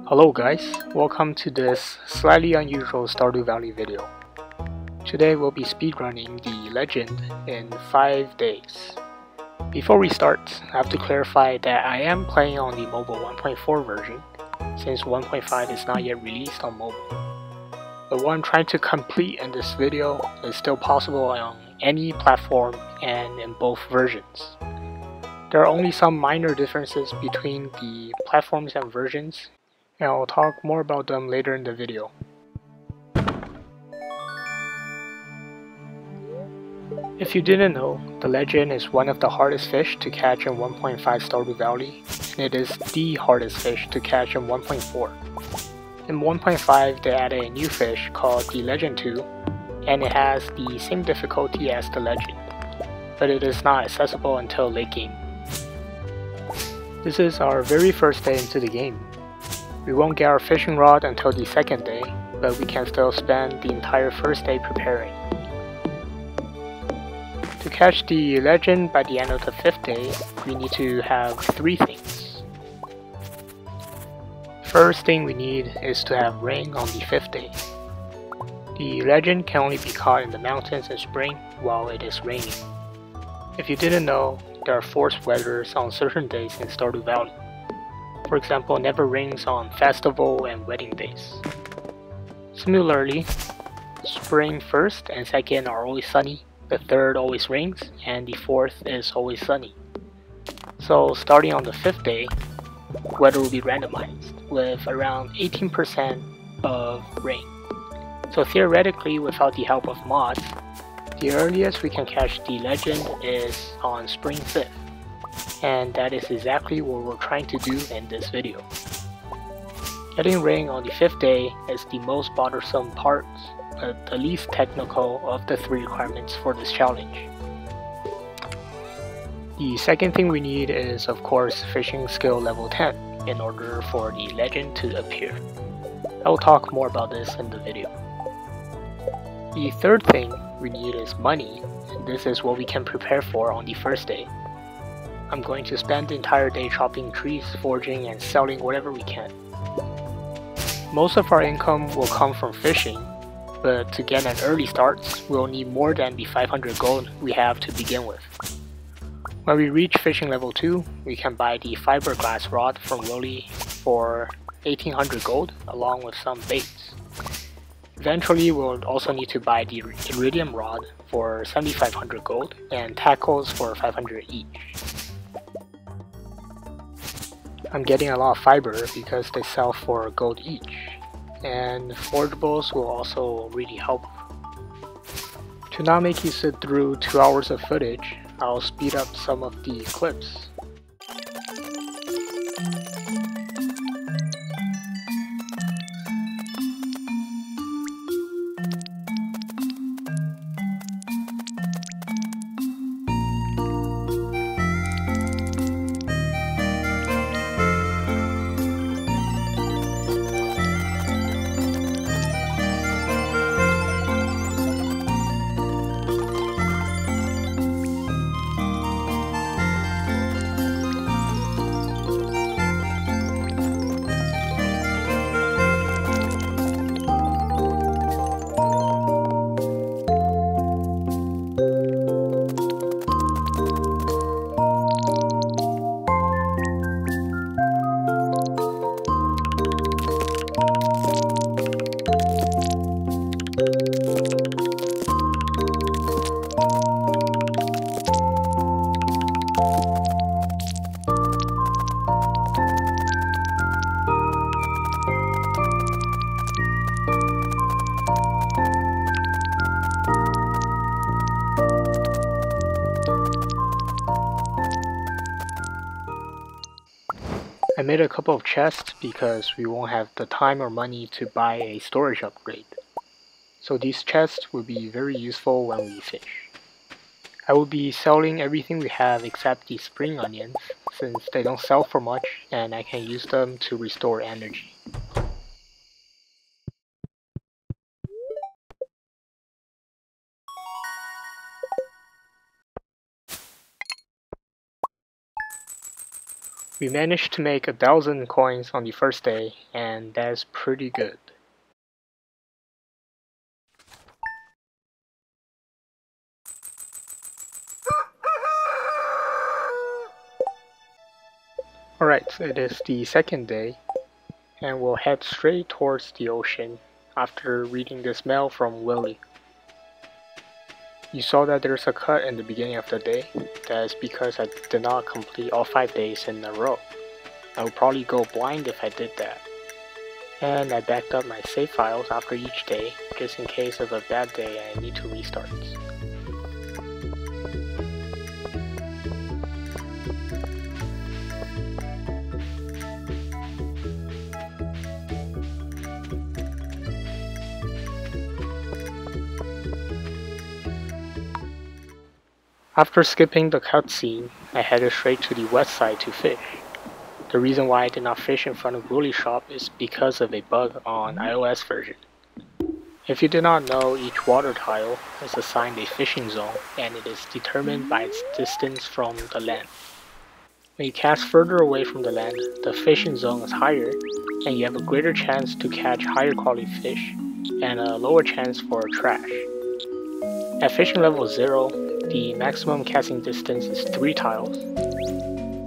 Hello guys, welcome to this slightly unusual Stardew Valley video. Today we'll be speedrunning the legend in 5 days. Before we start, I have to clarify that I am playing on the mobile 1.4 version, since 1.5 is not yet released on mobile. But what I'm trying to complete in this video is still possible on any platform and in both versions. There are only some minor differences between the platforms and versions, and I'll talk more about them later in the video. If you didn't know, the legend is one of the hardest fish to catch in 1.5 Stardew Valley, and it is the hardest fish to catch in 1.4. In 1.5 they added a new fish called the Legend 2, and it has the same difficulty as the legend, but it is not accessible until late game. This is our very first day into the game. We won't get our fishing rod until the second day, but we can still spend the entire first day preparing. To catch the legend by the end of the 5th day, we need to have 3 things. First thing we need is to have rain on the 5th day. The legend can only be caught in the mountains in spring while it is raining. If you didn't know, there are forced weathers on certain days in Stardew Valley. For example, it never rains on festival and wedding days. Similarly, spring 1st and 2nd are always sunny, the 3rd always rains, and the 4th is always sunny. So starting on the 5th day, weather will be randomized, with around 18% of rain. So theoretically, without the help of mods, the earliest we can catch the legend is on spring 5th. And that is exactly what we're trying to do in this video. Getting rain on the 5th day is the most bothersome part, but the least technical of the 3 requirements for this challenge. The second thing we need is, of course, fishing skill level 10 in order for the legend to appear. I will talk more about this in the video. The third thing we need is money, and this is what we can prepare for on the 1st day. I'm going to spend the entire day chopping trees, foraging, and selling whatever we can. Most of our income will come from fishing, but to get an early start, we'll need more than the 500 gold we have to begin with. When we reach fishing level 2, we can buy the fiberglass rod from Rolly for 1800 gold, along with some baits. Eventually, we'll also need to buy the iridium rod for 7500 gold, and tackles for 500 each. I'm getting a lot of fiber because they sell for gold each, and forageables will also really help. To not make you sit through 2 hours of footage, I'll speed up some of the clips. I made a couple of chests because we won't have the time or money to buy a storage upgrade. So these chests will be very useful when we fish. I will be selling everything we have except the spring onions, since they don't sell for much and I can use them to restore energy. We managed to make 1,000 coins on the first day, and that's pretty good. Alright, so it is the second day, and we'll head straight towards the ocean after reading this mail from Willie. You saw that there's a cut in the beginning of the day. That is because I did not complete all 5 days in a row. I would probably go blind if I did that. And I backed up my save files after each day, just in case of a bad day and I need to restart. After skipping the cutscene, I headed straight to the west side to fish. The reason why I did not fish in front of Willie's shop is because of a bug on iOS version. If you did not know, each water tile is assigned a fishing zone and it is determined by its distance from the land. When you cast further away from the land, the fishing zone is higher and you have a greater chance to catch higher quality fish and a lower chance for trash. At fishing level 0, the maximum casting distance is 3 tiles,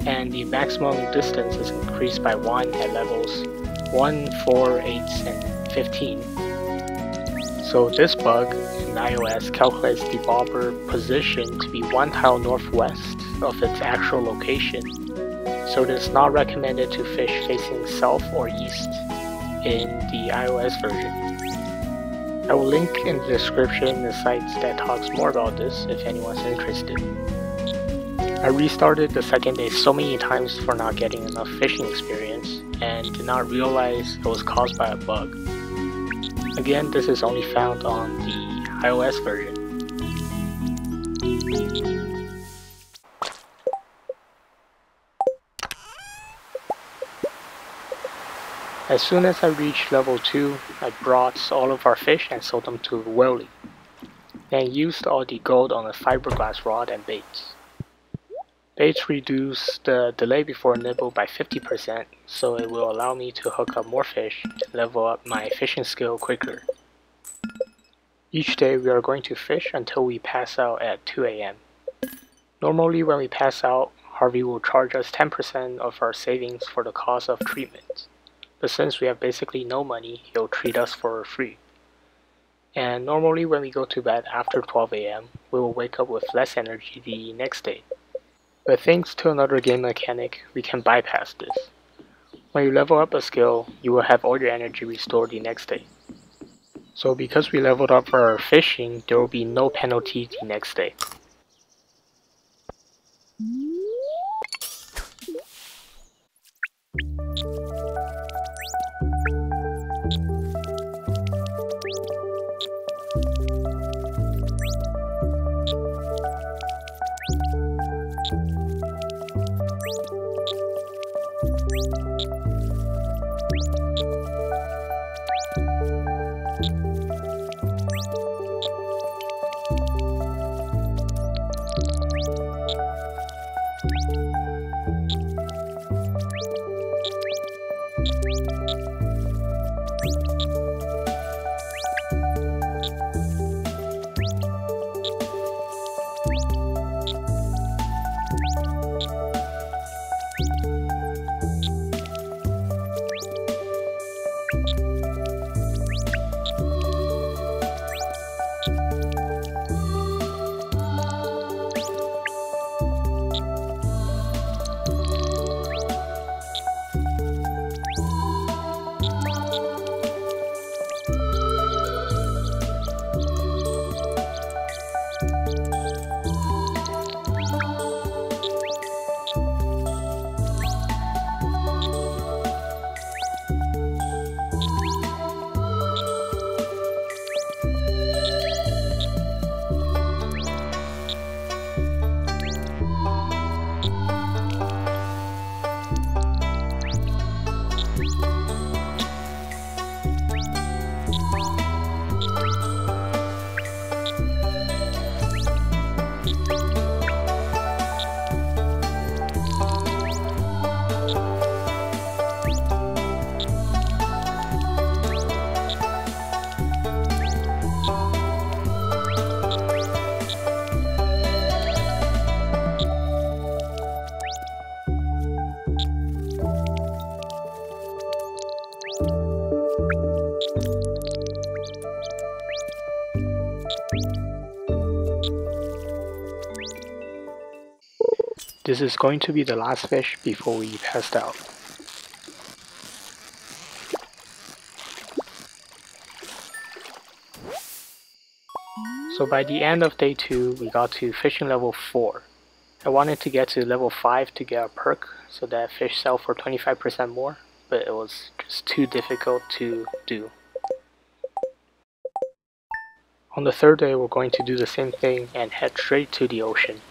and the maximum distance is increased by 1 at levels 1, 4, 8, and 15. So this bug in iOS calculates the bobber position to be 1 tile northwest of its actual location, so it is not recommended to fish facing south or east in the iOS version. I will link in the description the sites that talks more about this if anyone's interested. I restarted the second day so many times for not getting enough fishing experience and did not realize it was caused by a bug. Again, this is only found on the iOS version. As soon as I reached level 2, I brought all of our fish and sold them to Willie, then used all the gold on a fiberglass rod and baits. Baits reduce the delay before nibble by 50%, so it will allow me to hook up more fish and level up my fishing skill quicker. Each day we are going to fish until we pass out at 2 AM. Normally when we pass out, Harvey will charge us 10% of our savings for the cost of treatment. But since we have basically no money, he'll treat us for free. And normally when we go to bed after 12 AM, we will wake up with less energy the next day. But thanks to another game mechanic, we can bypass this. When you level up a skill, you will have all your energy restored the next day. So because we leveled up our fishing, there will be no penalty the next day. This is going to be the last fish before we passed out. So by the end of day 2, we got to fishing level 4. I wanted to get to level 5 to get a perk so that fish sell for 25% more, but it was just too difficult to do. On the 3rd day, we're going to do the same thing and head straight to the ocean.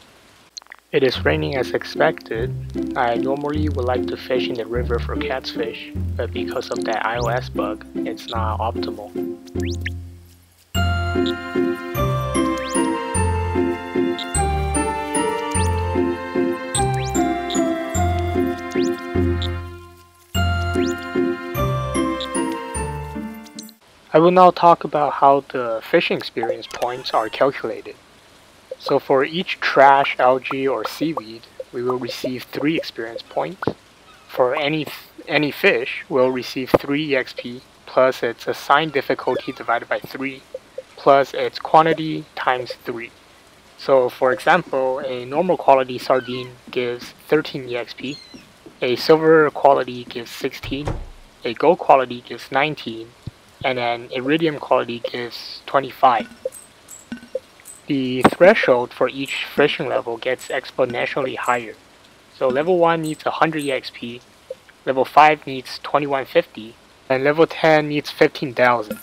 It is raining as expected. I normally would like to fish in the river for catfish, but because of that iOS bug, it's not optimal. I will now talk about how the fishing experience points are calculated. So for each trash, algae, or seaweed, we will receive 3 experience points. For any fish, we'll receive 3 EXP plus its assigned difficulty divided by 3 plus its quantity times 3. So for example, a normal quality sardine gives 13 EXP, a silver quality gives 16, a gold quality gives 19, and an iridium quality gives 25. The threshold for each fishing level gets exponentially higher. So level 1 needs 100 EXP, level 5 needs 2150, and level 10 needs 15,000.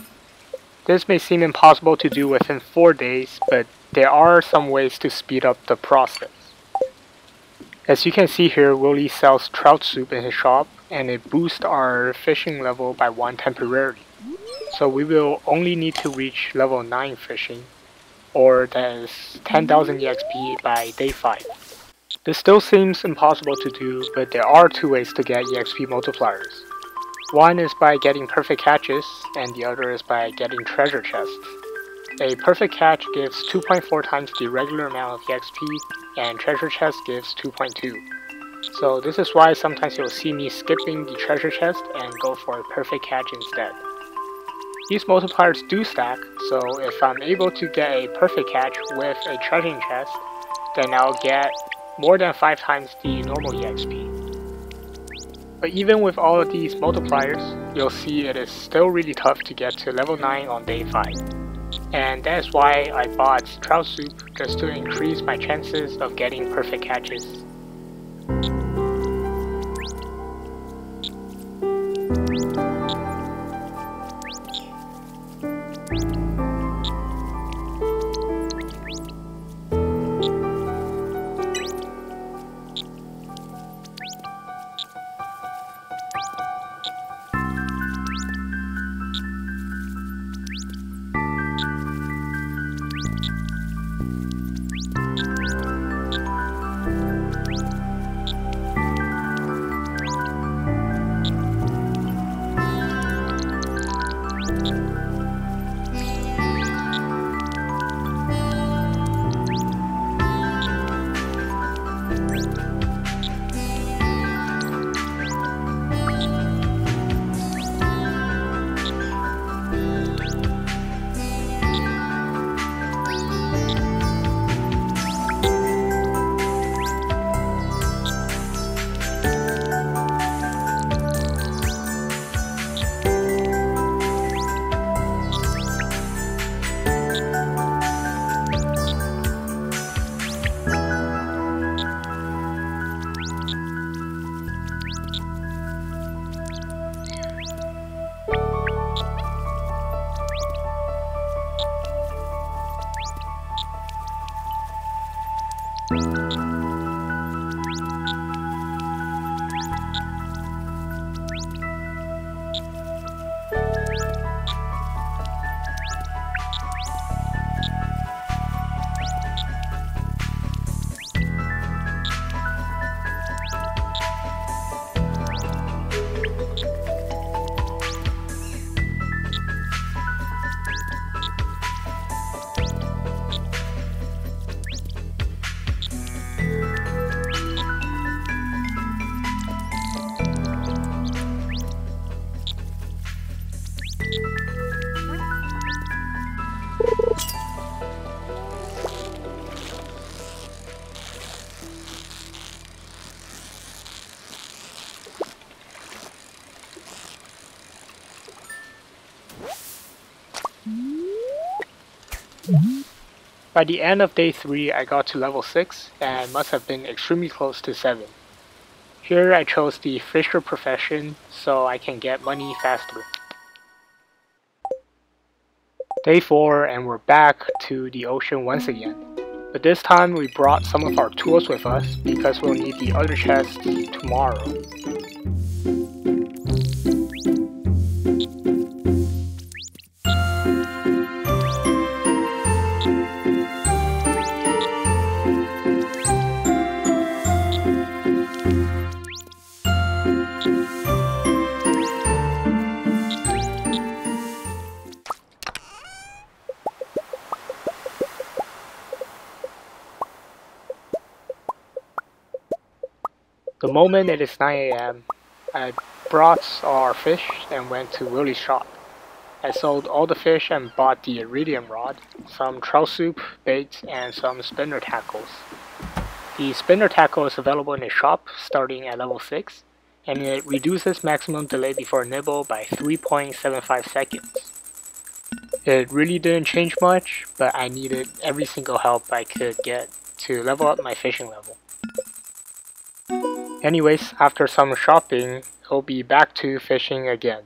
This may seem impossible to do within 4 days, but there are some ways to speed up the process. As you can see here, Willie sells trout soup in his shop, and it boosts our fishing level by 1 temporarily. So we will only need to reach level 9 fishing, or that is 10,000 EXP by day 5. This still seems impossible to do, but there are 2 ways to get EXP multipliers. One is by getting perfect catches, and the other is by getting treasure chests. A perfect catch gives 2.4 times the regular amount of EXP, and treasure chest gives 2.2. So this is why sometimes you'll see me skipping the treasure chest and go for a perfect catch instead. These multipliers do stack, so if I'm able to get a perfect catch with a treasure chest, then I'll get more than 5 times the normal EXP. But even with all of these multipliers, you'll see it is still really tough to get to level 9 on day 5. And that is why I bought trout soup, just to increase my chances of getting perfect catches. By the end of day 3, I got to level 6 and must have been extremely close to 7. Here I chose the fisher profession so I can get money faster. Day 4 and we're back to the ocean once again. But this time we brought some of our tools with us because we'll need the other chests tomorrow. The moment it is 9 AM, I brought our fish and went to Willie's shop. I sold all the fish and bought the iridium rod, some trout soup, bait, and some spinner tackles. The spinner tackle is available in the shop starting at level 6, and it reduces maximum delay before a nibble by 3.75 seconds. It really didn't change much, but I needed every single help I could get to level up my fishing level. Anyways, after some shopping, I'll be back to fishing again.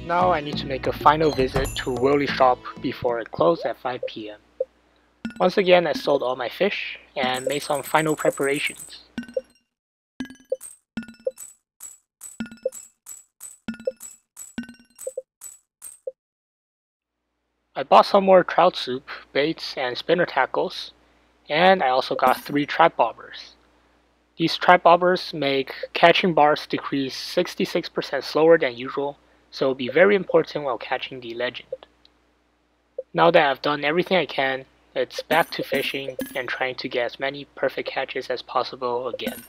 Now I need to make a final visit to Willie's shop before it closed at 5 PM. Once again, I sold all my fish and made some final preparations. I bought some more trout soup, baits, and spinner tackles, and I also got 3 trap bobbers. These trap bobbers make catching bars decrease 66% slower than usual, so it will be very important while catching the legend. Now that I've done everything I can, it's back to fishing and trying to get as many perfect catches as possible again.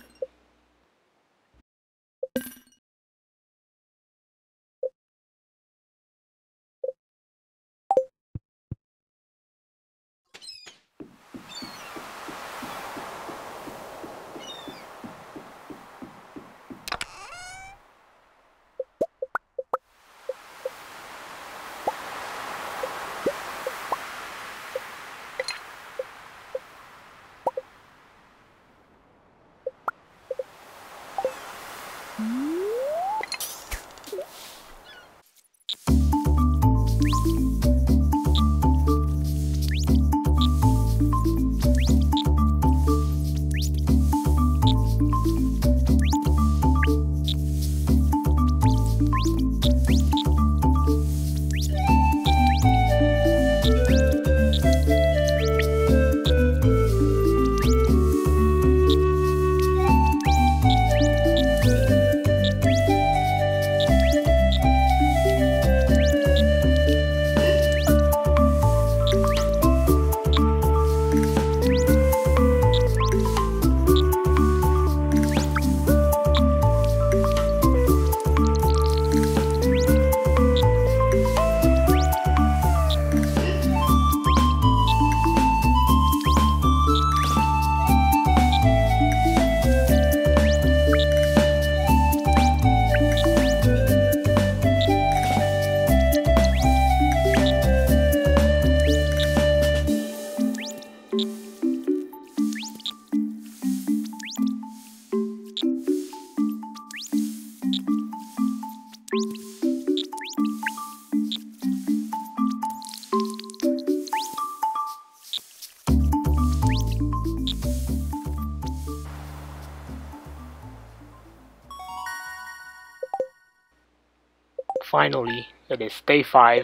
Finally, it is day 5,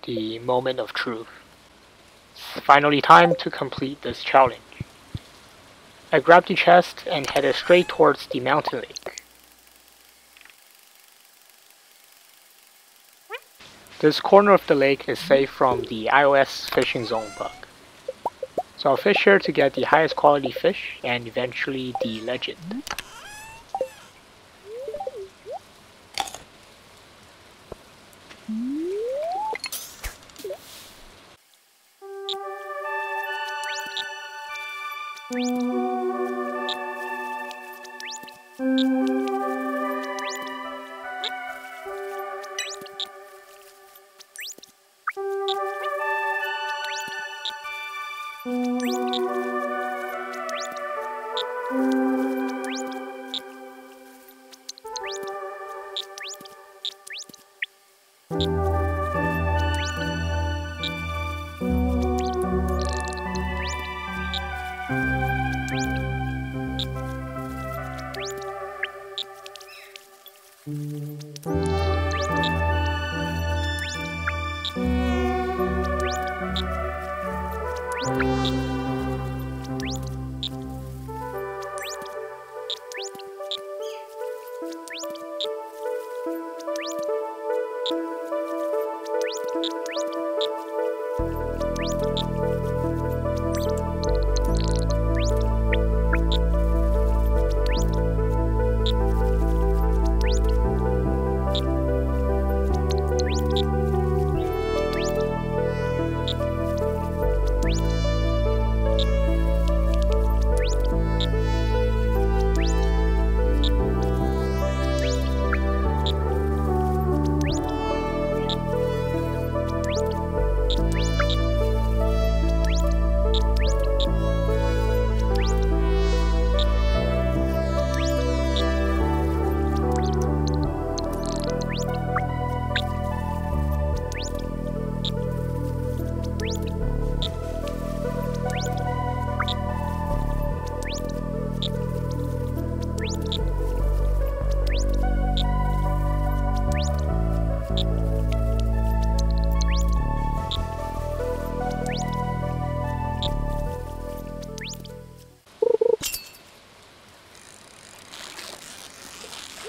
the moment of truth. It's finally time to complete this challenge. I grabbed the chest and headed straight towards the mountain lake. This corner of the lake is safe from the iOS fishing zone bug. So I'll fish here to get the highest quality fish and eventually the legend.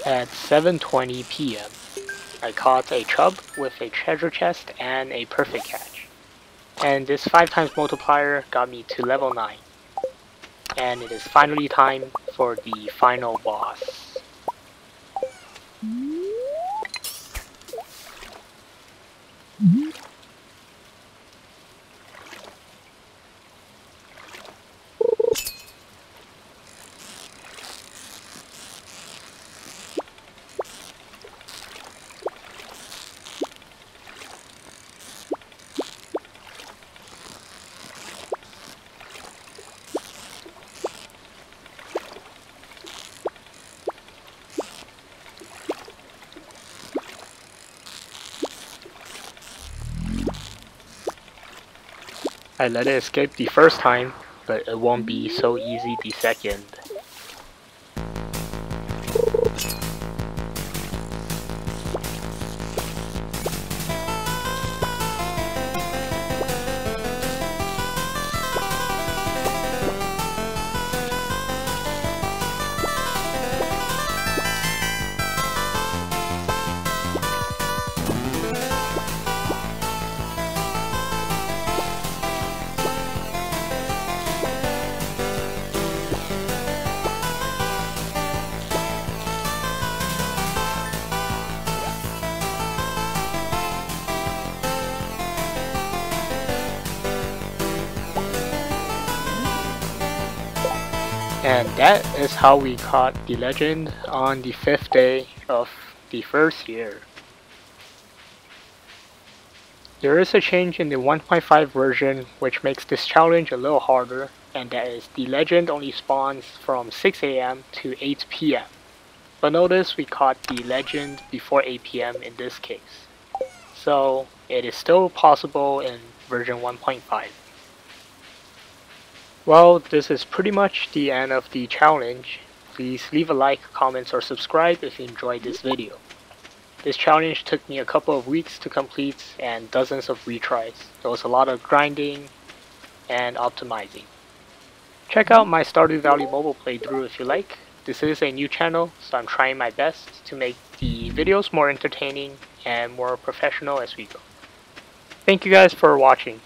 At 7:20 p.m., I caught a chub with a treasure chest and a perfect catch. And this 5 times multiplier got me to level 9. And it is finally time for the final boss. I let it escape the first time, but it won't be so easy the second. And that is how we caught the legend on the 5th day of the first year. There is a change in the 1.5 version which makes this challenge a little harder, and that is the legend only spawns from 6 AM to 8 PM. But notice we caught the legend before 8 PM in this case. So it is still possible in version 1.5. Well, this is pretty much the end of the challenge. Please leave a like, comments, or subscribe if you enjoyed this video. This challenge took me a couple of weeks to complete and dozens of retries. There was a lot of grinding and optimizing. Check out my Stardew Valley mobile playthrough if you like. This is a new channel, so I'm trying my best to make the videos more entertaining and more professional as we go. Thank you guys for watching.